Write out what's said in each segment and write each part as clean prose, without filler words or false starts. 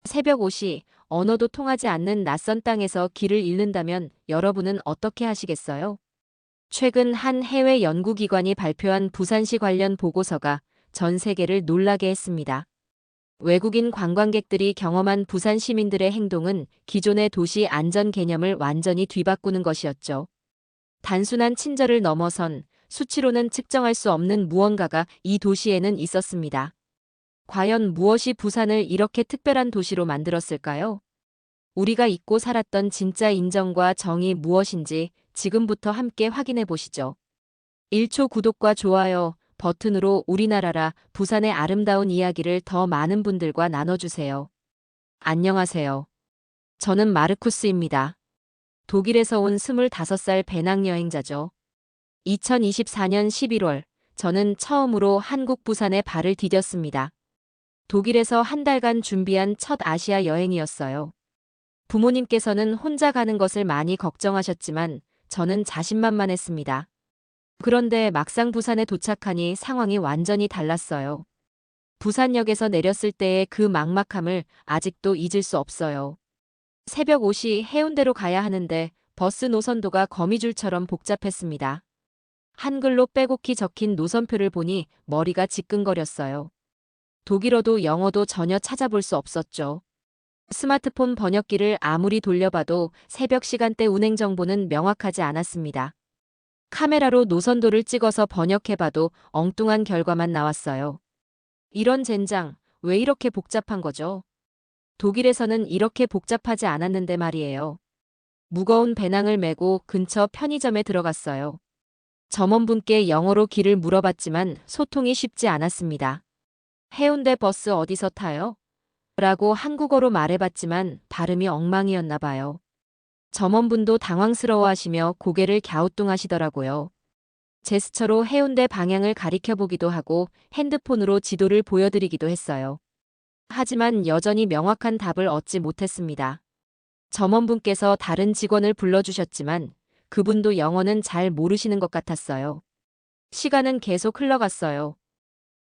새벽 5시, 언어도 통하지 않는 낯선 땅에서 길을 잃는다면 여러분은 어떻게 하시겠어요? 최근 한 해외 연구기관이 발표한 부산시 관련 보고서가 전 세계를 놀라게 했습니다. 외국인 관광객들이 경험한 부산 시민들의 행동은 기존의 도시 안전 개념을 완전히 뒤바꾸는 것이었죠. 단순한 친절을 넘어선 수치로는 측정할 수 없는 무언가가 이 도시에는 있었습니다. 과연 무엇이 부산을 이렇게 특별한 도시로 만들었을까요? 우리가 잊고 살았던 진짜 인정과 정의 무엇인지 지금부터 함께 확인해 보시죠. 1초 구독과 좋아요 버튼으로 우리나라라 부산의 아름다운 이야기를 더 많은 분들과 나눠주세요. 안녕하세요. 저는 마르쿠스입니다. 독일에서 온 25살 배낭여행자죠. 2024년 11월, 저는 처음으로 한국 부산에 발을 디뎠습니다. 독일에서 한 달간 준비한 첫 아시아 여행이었어요. 부모님께서는 혼자 가는 것을 많이 걱정하셨지만 저는 자신만만했습니다. 그런데 막상 부산에 도착하니 상황이 완전히 달랐어요. 부산역에서 내렸을 때의 그 막막함을 아직도 잊을 수 없어요. 새벽 5시 해운대로 가야 하는데 버스 노선도가 거미줄처럼 복잡했습니다. 한글로 빼곡히 적힌 노선표를 보니 머리가 지끈거렸어요. 독일어도 영어도 전혀 찾아볼 수 없었죠. 스마트폰 번역기를 아무리 돌려봐도 새벽 시간대 운행 정보는 명확하지 않았습니다. 카메라로 노선도를 찍어서 번역해봐도 엉뚱한 결과만 나왔어요. 이런 젠장, 왜 이렇게 복잡한 거죠? 독일에서는 이렇게 복잡하지 않았는데 말이에요. 무거운 배낭을 메고 근처 편의점에 들어갔어요. 점원분께 영어로 길을 물어봤지만 소통이 쉽지 않았습니다. 해운대 버스 어디서 타요? 라고 한국어로 말해봤지만 발음이 엉망이었나 봐요. 점원분도 당황스러워하시며 고개를 갸우뚱하시더라고요. 제스처로 해운대 방향을 가리켜보기도 하고 핸드폰으로 지도를 보여드리기도 했어요. 하지만 여전히 명확한 답을 얻지 못했습니다. 점원분께서 다른 직원을 불러주셨지만 그분도 영어는 잘 모르시는 것 같았어요. 시간은 계속 흘러갔어요.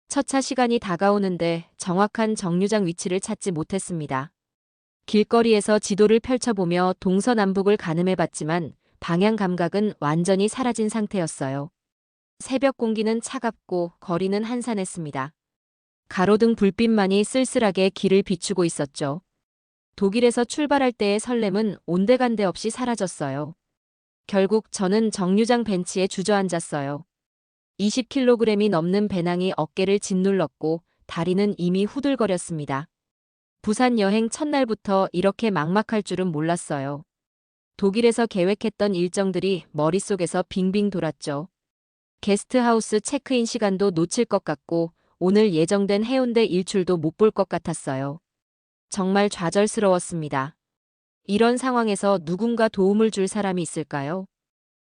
첫차 시간이 다가오는데 정확한 정류장 위치를 찾지 못했습니다. 길거리에서 지도를 펼쳐보며 동서남북을 가늠해봤지만 방향 감각은 완전히 사라진 상태였어요. 새벽 공기는 차갑고 거리는 한산했습니다. 가로등 불빛만이 쓸쓸하게 길을 비추고 있었죠. 독일에서 출발할 때의 설렘은 온데간데 없이 사라졌어요. 결국 저는 정류장 벤치에 주저앉았어요. 20kg이 넘는 배낭이 어깨를 짓눌렀고 다리는 이미 후들거렸습니다. 부산 여행 첫날부터 이렇게 막막할 줄은 몰랐어요. 독일에서 계획했던 일정들이 머릿속에서 빙빙 돌았죠. 게스트하우스 체크인 시간도 놓칠 것 같고 오늘 예정된 해운대 일출도 못 볼 것 같았어요. 정말 좌절스러웠습니다. 이런 상황에서 누군가 도움을 줄 사람이 있을까요?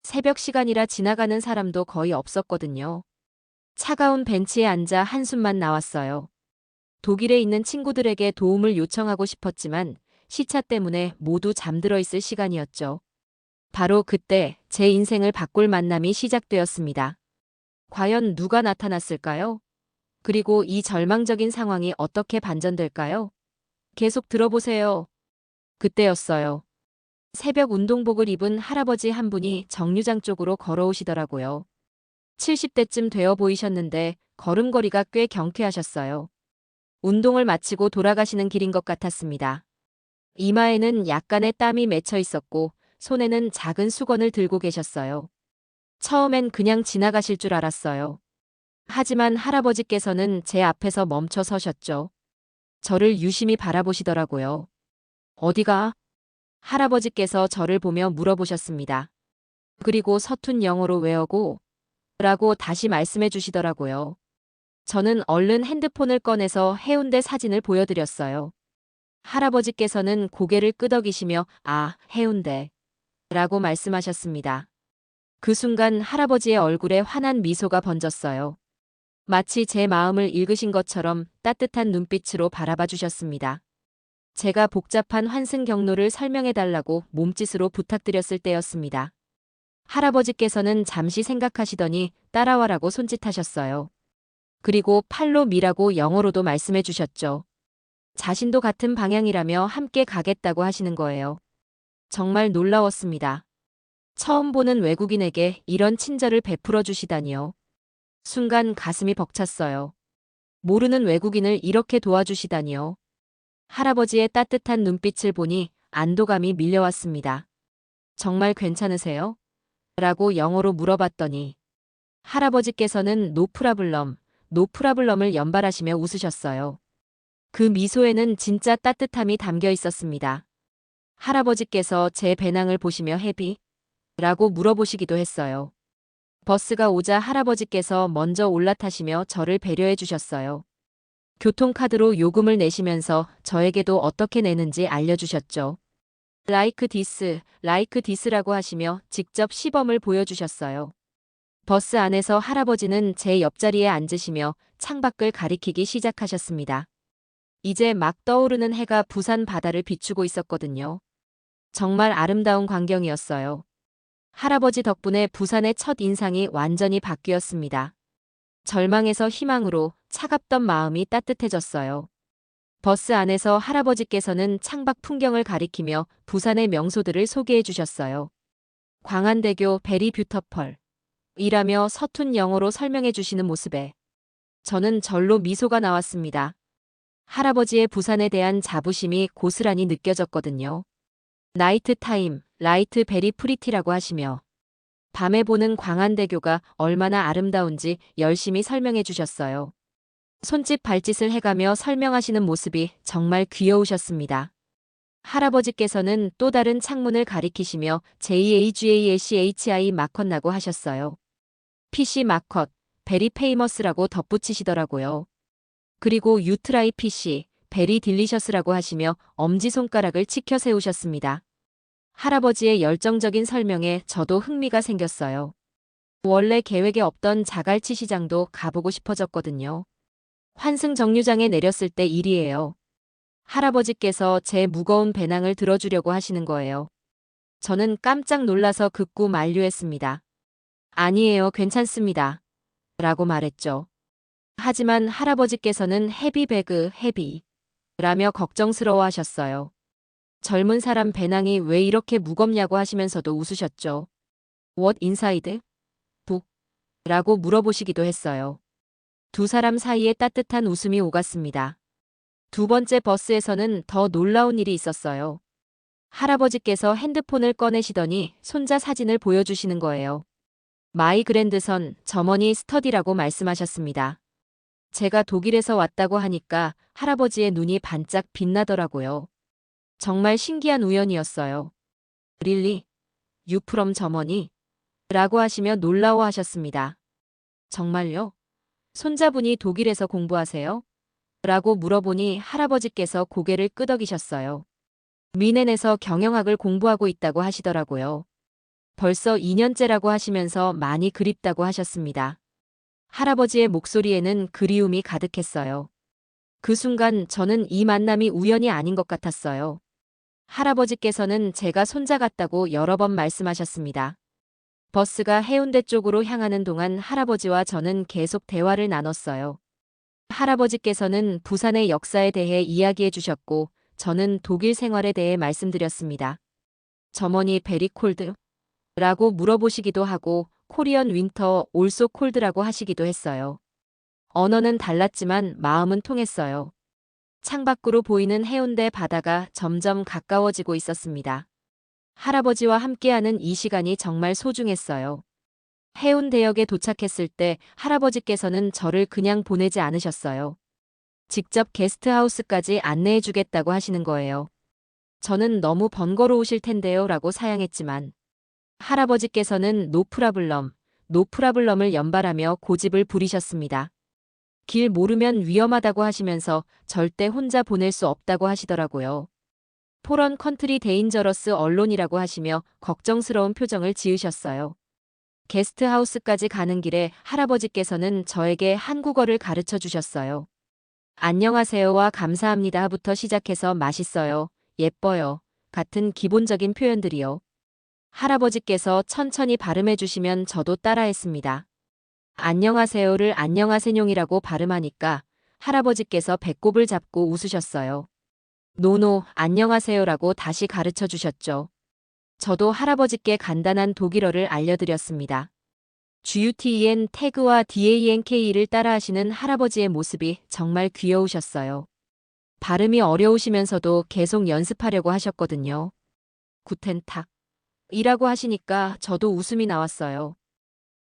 새벽 시간이라 지나가는 사람도 거의 없었거든요. 차가운 벤치에 앉아 한숨만 나왔어요. 독일에 있는 친구들에게 도움을 요청하고 싶었지만 시차 때문에 모두 잠들어 있을 시간이었죠. 바로 그때 제 인생을 바꿀 만남이 시작되었습니다. 과연 누가 나타났을까요? 그리고 이 절망적인 상황이 어떻게 반전될까요? 계속 들어보세요. 그때였어요. 새벽 운동복을 입은 할아버지 한 분이 정류장 쪽으로 걸어오시더라고요. 70대쯤 되어 보이셨는데 걸음걸이가 꽤 경쾌하셨어요. 운동을 마치고 돌아가시는 길인 것 같았습니다. 이마에는 약간의 땀이 맺혀 있었고 손에는 작은 수건을 들고 계셨어요. 처음엔 그냥 지나가실 줄 알았어요. 하지만 할아버지께서는 제 앞에서 멈춰 서셨죠. 저를 유심히 바라보시더라고요. 어디가? 할아버지께서 저를 보며 물어보셨습니다. 그리고 서툰 영어로 외우고 라고 다시 말씀해 주시더라고요. 저는 얼른 핸드폰을 꺼내서 해운대 사진을 보여드렸어요. 할아버지께서는 고개를 끄덕이시며 아, 해운대 라고 말씀하셨습니다. 그 순간 할아버지의 얼굴에 환한 미소가 번졌어요. 마치 제 마음을 읽으신 것처럼 따뜻한 눈빛으로 바라봐 주셨습니다. 제가 복잡한 환승 경로를 설명해달라고 몸짓으로 부탁드렸을 때였습니다. 할아버지께서는 잠시 생각하시더니 따라와라고 손짓하셨어요. 그리고 팔로 미라고 영어로도 말씀해 주셨죠. 자신도 같은 방향이라며 함께 가겠다고 하시는 거예요. 정말 놀라웠습니다. 처음 보는 외국인에게 이런 친절을 베풀어 주시다니요. 순간 가슴이 벅찼어요. 모르는 외국인을 이렇게 도와주시다니요. 할아버지의 따뜻한 눈빛을 보니 안도감이 밀려왔습니다. 정말 괜찮으세요? 라고 영어로 물어봤더니 할아버지께서는 노프라블럼을 연발하시며 웃으셨어요. 그 미소에는 진짜 따뜻함이 담겨 있었습니다. 할아버지께서 제 배낭을 보시며 해비? 라고 물어보시기도 했어요. 버스가 오자 할아버지께서 먼저 올라타시며 저를 배려해 주셨어요. 교통카드로 요금을 내시면서 저에게도 어떻게 내는지 알려주셨죠. like this라고 하시며 직접 시범을 보여주셨어요. 버스 안에서 할아버지는 제 옆자리에 앉으시며 창밖을 가리키기 시작하셨습니다. 이제 막 떠오르는 해가 부산 바다를 비추고 있었거든요. 정말 아름다운 광경이었어요. 할아버지 덕분에 부산의 첫 인상이 완전히 바뀌었습니다. 절망에서 희망으로 차갑던 마음이 따뜻해졌어요. 버스 안에서 할아버지께서는 창밖 풍경을 가리키며 부산의 명소들을 소개해 주셨어요. 광안대교 베리 뷰터펄 이라며 서툰 영어로 설명해 주시는 모습에 저는 절로 미소가 나왔습니다. 할아버지의 부산에 대한 자부심이 고스란히 느껴졌거든요. 나이트 타임, 라이트 베리 프리티라고 하시며 밤에 보는 광안대교가 얼마나 아름다운지 열심히 설명해 주셨어요. 손짓 발짓을 해가며 설명하시는 모습이 정말 귀여우셨습니다. 할아버지께서는 또 다른 창문을 가리키시며 JAGASCHI 마컷나고 하셨어요. PC 마컷, 베리 페이머스라고 덧붙이시더라고요. 그리고 유트라이 PC, 베리 딜리셔스라고 하시며 엄지손가락을 치켜 세우셨습니다. 할아버지의 열정적인 설명에 저도 흥미가 생겼어요. 원래 계획에 없던 자갈치 시장도 가보고 싶어졌거든요. 환승정류장에 내렸을 때 일이에요. 할아버지께서 제 무거운 배낭을 들어주려고 하시는 거예요. 저는 깜짝 놀라서 극구 만류했습니다. 아니에요, 괜찮습니다. 라고 말했죠. 하지만 할아버지께서는 헤비 라며 걱정스러워 하셨어요. 젊은 사람 배낭이 왜 이렇게 무겁냐고 하시면서도 웃으셨죠. What inside? 북? 라고 물어보시기도 했어요. 두 사람 사이에 따뜻한 웃음이 오갔습니다. 두 번째 버스에서는 더 놀라운 일이 있었어요. 할아버지께서 핸드폰을 꺼내시더니 손자 사진을 보여주시는 거예요. 마이 그랜드선 점머니 스터디라고 말씀하셨습니다. 제가 독일에서 왔다고 하니까 할아버지의 눈이 반짝 빛나더라고요. 정말 신기한 우연이었어요. Really? You from Germany? 라고 하시며 놀라워하셨습니다. 정말요? 손자분이 독일에서 공부하세요? 라고 물어보니 할아버지께서 고개를 끄덕이셨어요. 미넨에서 경영학을 공부하고 있다고 하시더라고요. 벌써 2년째라고 하시면서 많이 그립다고 하셨습니다. 할아버지의 목소리에는 그리움이 가득했어요. 그 순간 저는 이 만남이 우연이 아닌 것 같았어요. 할아버지께서는 제가 손자 같다고 여러 번 말씀하셨습니다. 버스가 해운대 쪽으로 향하는 동안 할아버지와 저는 계속 대화를 나눴어요. 할아버지께서는 부산의 역사에 대해 이야기해 주셨고 저는 독일 생활에 대해 말씀드렸습니다. 점원이 베리 콜드? 라고 물어보시기도 하고 코리언 윈터 올소 콜드라고 하시기도 했어요. 언어는 달랐지만 마음은 통했어요. 창밖으로 보이는 해운대 바다가 점점 가까워지고 있었습니다. 할아버지와 함께하는 이 시간이 정말 소중했어요. 해운대역에 도착했을 때 할아버지께서는 저를 그냥 보내지 않으셨어요. 직접 게스트하우스까지 안내해 주겠다고 하시는 거예요. 저는 너무 번거로우실 텐데요 라고 사양했지만 할아버지께서는 노프라블럼을 연발하며 고집을 부리셨습니다. 길 모르면 위험하다고 하시면서 절대 혼자 보낼 수 없다고 하시더라고요. 포런 컨트리 데인저러스 언론이라고 하시며 걱정스러운 표정을 지으셨어요. 게스트하우스까지 가는 길에 할아버지께서는 저에게 한국어를 가르쳐 주셨어요. 안녕하세요와 감사합니다부터 시작해서 맛있어요, 예뻐요 같은 기본적인 표현들이요. 할아버지께서 천천히 발음해 주시면 저도 따라했습니다. 안녕하세요를 안녕하세뇽이라고 발음하니까 할아버지께서 배꼽을 잡고 웃으셨어요. 노노, 안녕하세요라고 다시 가르쳐 주셨죠. 저도 할아버지께 간단한 독일어를 알려드렸습니다. GUTEN 태그와 DANK를 따라하시는 할아버지의 모습이 정말 귀여우셨어요. 발음이 어려우시면서도 계속 연습하려고 하셨거든요. 구텐탁 이라고 하시니까 저도 웃음이 나왔어요.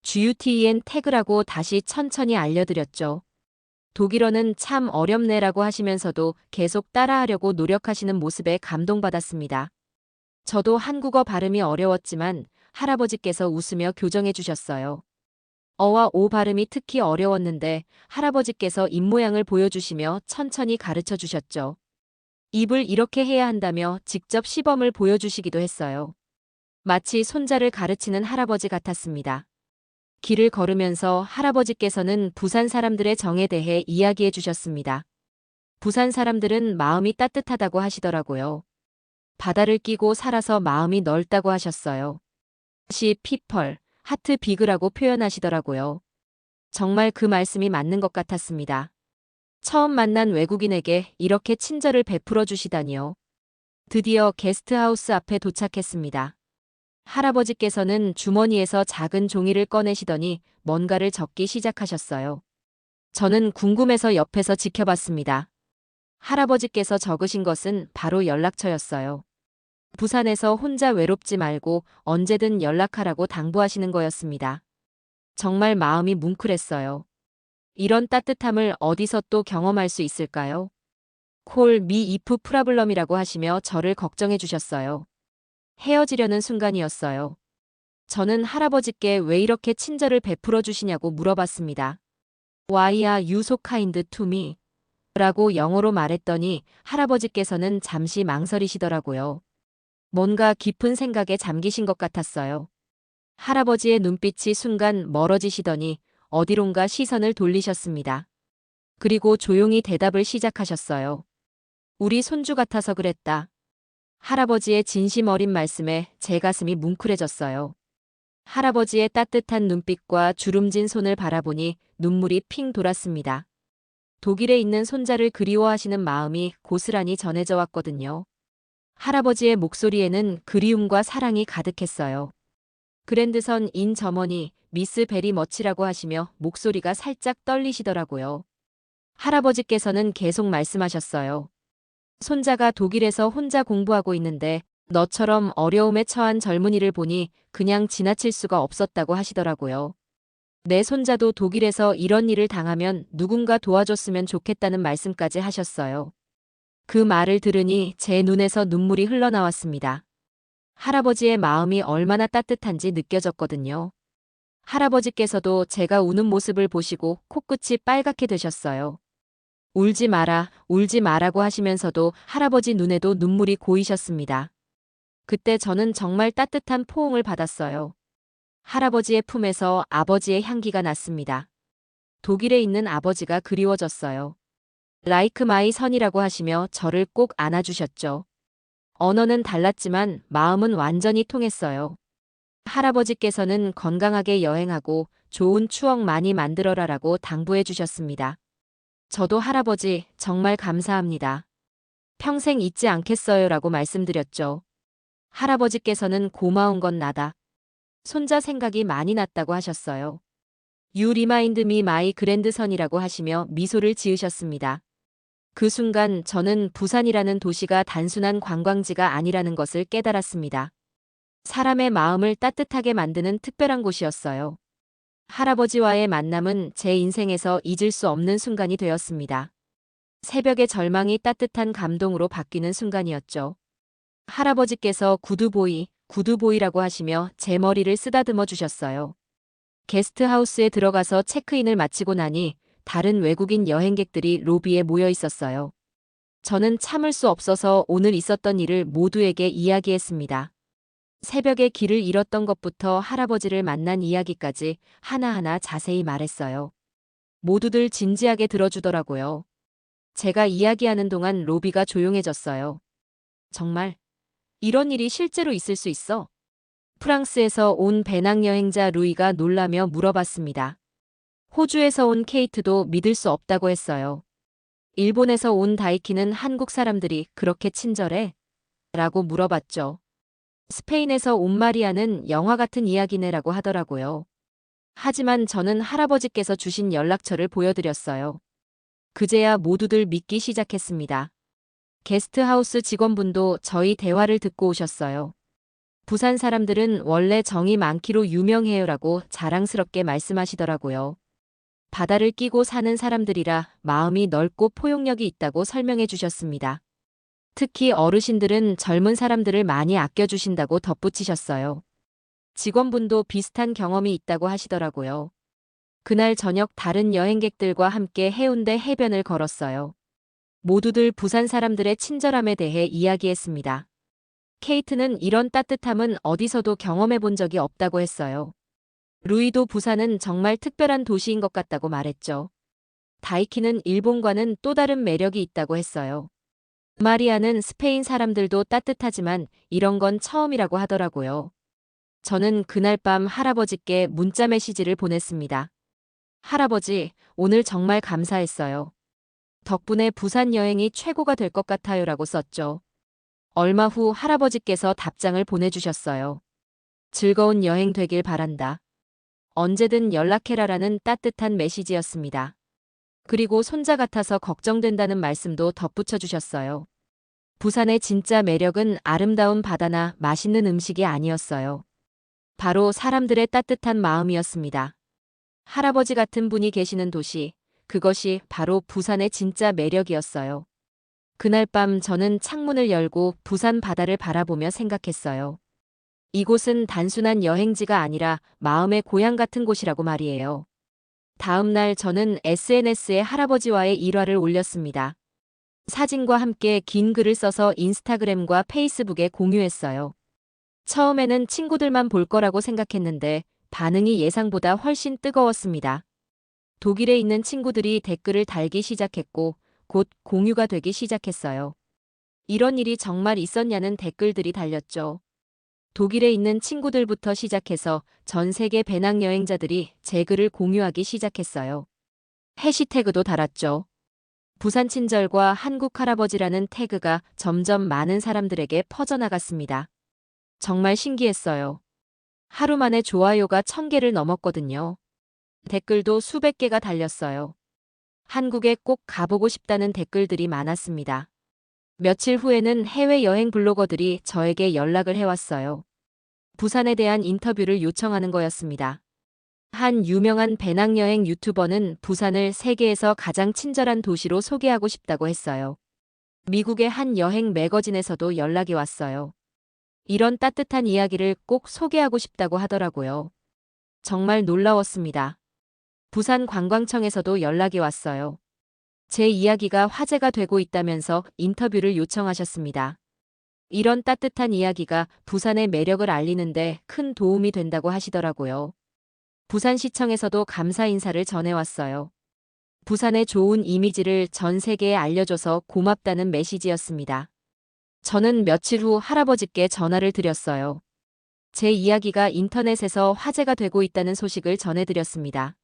GUTEN 태그라고 다시 천천히 알려드렸죠. 독일어는 참 어렵네라고 하시면서도 계속 따라하려고 노력하시는 모습에 감동받았습니다. 저도 한국어 발음이 어려웠지만 할아버지께서 웃으며 교정해 주셨어요. 어와 오 발음이 특히 어려웠는데 할아버지께서 입모양을 보여주시며 천천히 가르쳐 주셨죠. 입을 이렇게 해야 한다며 직접 시범을 보여주시기도 했어요. 마치 손자를 가르치는 할아버지 같았습니다. 길을 걸으면서 할아버지께서는 부산 사람들의 정에 대해 이야기해 주셨습니다. 부산 사람들은 마음이 따뜻하다고 하시더라고요. 바다를 끼고 살아서 마음이 넓다고 하셨어요. 시 피펄, 하트 비그라고 표현하시더라고요. 정말 그 말씀이 맞는 것 같았습니다. 처음 만난 외국인에게 이렇게 친절을 베풀어 주시다니요. 드디어 게스트하우스 앞에 도착했습니다. 할아버지께서는 주머니에서 작은 종이를 꺼내시더니 뭔가를 적기 시작하셨어요. 저는 궁금해서 옆에서 지켜봤습니다. 할아버지께서 적으신 것은 바로 연락처였어요. 부산에서 혼자 외롭지 말고 언제든 연락하라고 당부하시는 거였습니다. 정말 마음이 뭉클했어요. 이런 따뜻함을 어디서 또 경험할 수 있을까요? 콜 미 이프 프라블럼이라고 하시며 저를 걱정해 주셨어요. 헤어지려는 순간이었어요. 저는 할아버지께 왜 이렇게 친절을 베풀어 주시냐고 물어봤습니다. Why are you so kind to me? 라고 영어로 말했더니 할아버지께서는 잠시 망설이시더라고요. 뭔가 깊은 생각에 잠기신 것 같았어요. 할아버지의 눈빛이 순간 멀어지시더니 어디론가 시선을 돌리셨습니다. 그리고 조용히 대답을 시작하셨어요. 우리 손주 같아서 그랬다. 할아버지의 진심 어린 말씀에 제 가슴이 뭉클해졌어요. 할아버지의 따뜻한 눈빛과 주름진 손을 바라보니 눈물이 핑 돌았습니다. 독일에 있는 손자를 그리워하시는 마음이 고스란히 전해져 왔거든요. 할아버지의 목소리에는 그리움과 사랑이 가득했어요. 그랜드선 인 점머니 미스 베리 머치라고 하시며 목소리가 살짝 떨리시더라고요. 할아버지께서는 계속 말씀하셨어요. 손자가 독일에서 혼자 공부하고 있는데 너처럼 어려움에 처한 젊은이를 보니 그냥 지나칠 수가 없었다고 하시더라고요. 내 손자도 독일에서 이런 일을 당하면 누군가 도와줬으면 좋겠다는 말씀까지 하셨어요. 그 말을 들으니 제 눈에서 눈물이 흘러나왔습니다. 할아버지의 마음이 얼마나 따뜻한지 느껴졌거든요. 할아버지께서도 제가 우는 모습을 보시고 코끝이 빨갛게 되셨어요. 울지 마라고 하시면서도 할아버지 눈에도 눈물이 고이셨습니다. 그때 저는 정말 따뜻한 포옹을 받았어요. 할아버지의 품에서 아버지의 향기가 났습니다. 독일에 있는 아버지가 그리워졌어요. Like my son이라고 하시며 저를 꼭 안아주셨죠. 언어는 달랐지만 마음은 완전히 통했어요. 할아버지께서는 건강하게 여행하고 좋은 추억 많이 만들어라라고 당부해 주셨습니다. 저도 할아버지 정말 감사합니다. 평생 잊지 않겠어요라고 말씀드렸죠. 할아버지께서는 고마운 건 나다. 손자 생각이 많이 났다고 하셨어요. You remind me my grandson이라고 하시며 미소를 지으셨습니다. 그 순간 저는 부산이라는 도시가 단순한 관광지가 아니라는 것을 깨달았습니다. 사람의 마음을 따뜻하게 만드는 특별한 곳이었어요. 할아버지와의 만남은 제 인생에서 잊을 수 없는 순간이 되었습니다. 새벽의 절망이 따뜻한 감동으로 바뀌는 순간이었죠. 할아버지께서 구두보이라고 하시며 제 머리를 쓰다듬어 주셨어요. 게스트하우스에 들어가서 체크인을 마치고 나니 다른 외국인 여행객들이 로비에 모여 있었어요. 저는 참을 수 없어서 오늘 있었던 일을 모두에게 이야기했습니다. 새벽에 길을 잃었던 것부터 할아버지를 만난 이야기까지 하나하나 자세히 말했어요. 모두들 진지하게 들어주더라고요. 제가 이야기하는 동안 로비가 조용해졌어요. 정말 이런 일이 실제로 있을 수 있어? 프랑스에서 온 배낭여행자 루이가 놀라며 물어봤습니다. 호주에서 온 케이트도 믿을 수 없다고 했어요. 일본에서 온 다이키는 한국 사람들이 그렇게 친절해? 라고 물어봤죠. 스페인에서 온 마리아는 영화 같은 이야기네라고 하더라고요. 하지만 저는 할아버지께서 주신 연락처를 보여드렸어요. 그제야 모두들 믿기 시작했습니다. 게스트하우스 직원분도 저희 대화를 듣고 오셨어요. 부산 사람들은 원래 정이 많기로 유명해요라고 자랑스럽게 말씀하시더라고요. 바다를 끼고 사는 사람들이라 마음이 넓고 포용력이 있다고 설명해 주셨습니다. 특히 어르신들은 젊은 사람들을 많이 아껴주신다고 덧붙이셨어요. 직원분도 비슷한 경험이 있다고 하시더라고요. 그날 저녁 다른 여행객들과 함께 해운대 해변을 걸었어요. 모두들 부산 사람들의 친절함에 대해 이야기했습니다. 케이트는 이런 따뜻함은 어디서도 경험해 본 적이 없다고 했어요. 루이도 부산은 정말 특별한 도시인 것 같다고 말했죠. 다이키는 일본과는 또 다른 매력이 있다고 했어요. 마리아는 스페인 사람들도 따뜻하지만 이런 건 처음이라고 하더라고요. 저는 그날 밤 할아버지께 문자 메시지를 보냈습니다. 할아버지, 오늘 정말 감사했어요. 덕분에 부산 여행이 최고가 될 것 같아요라고 썼죠. 얼마 후 할아버지께서 답장을 보내주셨어요. 즐거운 여행 되길 바란다. 언제든 연락해라라는 따뜻한 메시지였습니다. 그리고 손자 같아서 걱정된다는 말씀도 덧붙여 주셨어요. 부산의 진짜 매력은 아름다운 바다나 맛있는 음식이 아니었어요. 바로 사람들의 따뜻한 마음이었습니다. 할아버지 같은 분이 계시는 도시, 그것이 바로 부산의 진짜 매력이었어요. 그날 밤 저는 창문을 열고 부산 바다를 바라보며 생각했어요. 이곳은 단순한 여행지가 아니라 마음의 고향 같은 곳이라고 말이에요. 다음 날 저는 SNS에 할아버지와의 일화를 올렸습니다. 사진과 함께 긴 글을 써서 인스타그램과 페이스북에 공유했어요. 처음에는 친구들만 볼 거라고 생각했는데 반응이 예상보다 훨씬 뜨거웠습니다. 독일에 있는 친구들이 댓글을 달기 시작했고 곧 공유가 되기 시작했어요. 이런 일이 정말 있었냐는 댓글들이 달렸죠. 독일에 있는 친구들부터 시작해서 전 세계 배낭여행자들이 제 글을 공유하기 시작했어요. 해시태그도 달았죠. 부산 친절과 한국 할아버지라는 태그가 점점 많은 사람들에게 퍼져나갔습니다. 정말 신기했어요. 하루 만에 좋아요가 1000개를 넘었거든요. 댓글도 수백 개가 달렸어요. 한국에 꼭 가보고 싶다는 댓글들이 많았습니다. 며칠 후에는 해외여행 블로거들이 저에게 연락을 해왔어요. 부산에 대한 인터뷰를 요청하는 거였습니다. 한 유명한 배낭여행 유튜버는 부산을 세계에서 가장 친절한 도시로 소개하고 싶다고 했어요. 미국의 한 여행 매거진에서도 연락이 왔어요. 이런 따뜻한 이야기를 꼭 소개하고 싶다고 하더라고요. 정말 놀라웠습니다. 부산 관광청에서도 연락이 왔어요. 제 이야기가 화제가 되고 있다면서 인터뷰를 요청하셨습니다. 이런 따뜻한 이야기가 부산의 매력을 알리는데 큰 도움이 된다고 하시더라고요. 부산시청에서도 감사 인사를 전해왔어요. 부산의 좋은 이미지를 전 세계에 알려줘서 고맙다는 메시지였습니다. 저는 며칠 후 할아버지께 전화를 드렸어요. 제 이야기가 인터넷에서 화제가 되고 있다는 소식을 전해드렸습니다.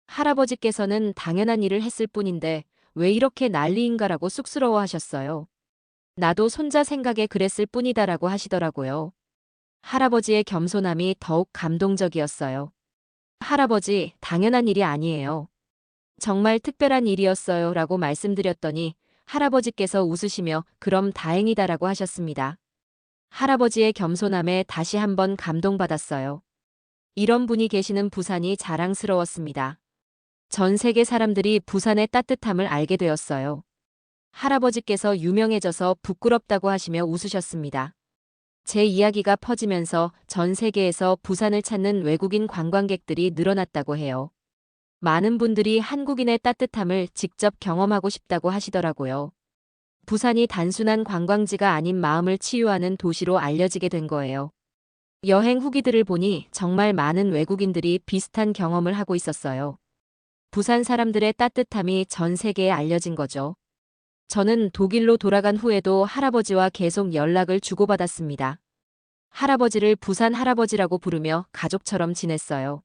할아버지께서는 당연한 일을 했을 뿐인데 왜 이렇게 난리인가라고 쑥스러워하셨어요. 나도 손자 생각에 그랬을 뿐이다라고 하시더라고요. 할아버지의 겸손함이 더욱 감동적이었어요. 할아버지, 당연한 일이 아니에요. 정말 특별한 일이었어요 라고 말씀드렸더니 할아버지께서 웃으시며 그럼 다행이다라고 하셨습니다. 할아버지의 겸손함에 다시 한번 감동받았어요. 이런 분이 계시는 부산이 자랑스러웠습니다. 전 세계 사람들이 부산의 따뜻함을 알게 되었어요. 할아버지께서 유명해져서 부끄럽다고 하시며 웃으셨습니다. 제 이야기가 퍼지면서 전 세계에서 부산을 찾는 외국인 관광객들이 늘어났다고 해요. 많은 분들이 한국인의 따뜻함을 직접 경험하고 싶다고 하시더라고요. 부산이 단순한 관광지가 아닌 마음을 치유하는 도시로 알려지게 된 거예요. 여행 후기들을 보니 정말 많은 외국인들이 비슷한 경험을 하고 있었어요. 부산 사람들의 따뜻함이 전 세계에 알려진 거죠. 저는 독일로 돌아간 후에도 할아버지와 계속 연락을 주고받았습니다. 할아버지를 부산 할아버지라고 부르며 가족처럼 지냈어요.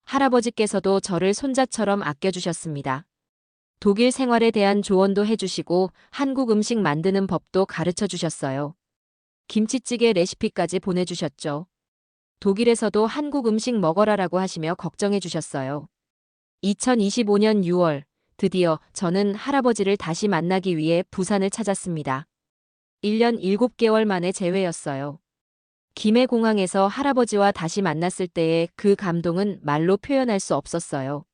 할아버지께서도 저를 손자처럼 아껴주셨습니다. 독일 생활에 대한 조언도 해주시고 한국 음식 만드는 법도 가르쳐 주셨어요. 김치찌개 레시피까지 보내주셨죠. 독일에서도 한국 음식 먹어라라고 하시며 걱정해 주셨어요. 2025년 6월, 드디어 저는 할아버지를 다시 만나기 위해 부산을 찾았습니다. 1년 7개월 만에 재회였어요. 김해공항에서 할아버지와 다시 만났을 때의 그 감동은 말로 표현할 수 없었어요.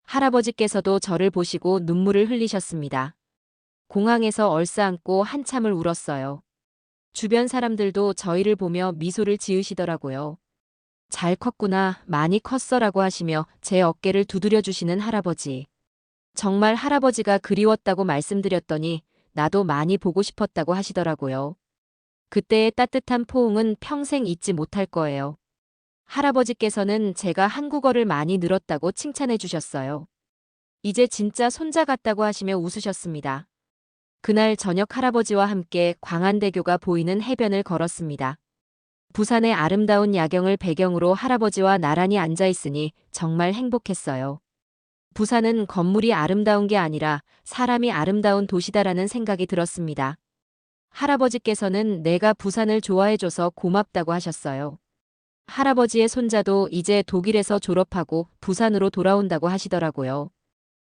할아버지께서도 저를 보시고 눈물을 흘리셨습니다. 공항에서 얼싸안고 한참을 울었어요. 주변 사람들도 저희를 보며 미소를 지으시더라고요. 잘 컸구나, 많이 컸어라고 하시며 제 어깨를 두드려 주시는 할아버지. 정말 할아버지가 그리웠다고 말씀드렸더니 나도 많이 보고 싶었다고 하시더라고요. 그때의 따뜻한 포옹은 평생 잊지 못할 거예요. 할아버지께서는 제가 한국어를 많이 늘었다고 칭찬해 주셨어요. 이제 진짜 손자 같다고 하시며 웃으셨습니다. 그날 저녁 할아버지와 함께 광안대교가 보이는 해변을 걸었습니다. 부산의 아름다운 야경을 배경으로 할아버지와 나란히 앉아 있으니 정말 행복했어요. 부산은 건물이 아름다운 게 아니라 사람이 아름다운 도시다라는 생각이 들었습니다. 할아버지께서는 내가 부산을 좋아해줘서 고맙다고 하셨어요. 할아버지의 손자도 이제 독일에서 졸업하고 부산으로 돌아온다고 하시더라고요.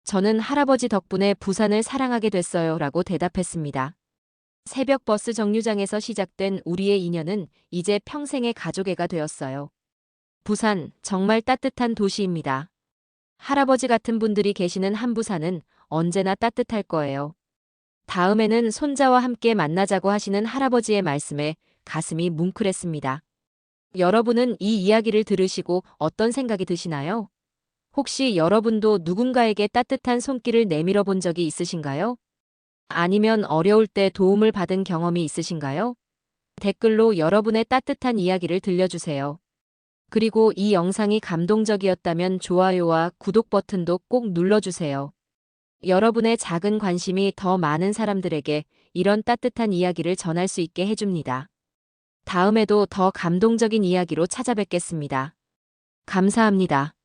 저는 할아버지 덕분에 부산을 사랑하게 됐어요 라고 대답했습니다. 새벽 버스 정류장에서 시작된 우리의 인연은 이제 평생의 가족애가 되었어요. 부산, 정말 따뜻한 도시입니다. 할아버지 같은 분들이 계시는 한부산은 언제나 따뜻할 거예요. 다음에는 손자와 함께 만나자고 하시는 할아버지의 말씀에 가슴이 뭉클했습니다. 여러분은 이 이야기를 들으시고 어떤 생각이 드시나요? 혹시 여러분도 누군가에게 따뜻한 손길을 내밀어 본 적이 있으신가요? 아니면 어려울 때 도움을 받은 경험이 있으신가요? 댓글로 여러분의 따뜻한 이야기를 들려주세요. 그리고 이 영상이 감동적이었다면 좋아요와 구독 버튼도 꼭 눌러주세요. 여러분의 작은 관심이 더 많은 사람들에게 이런 따뜻한 이야기를 전할 수 있게 해줍니다. 다음에도 더 감동적인 이야기로 찾아뵙겠습니다. 감사합니다.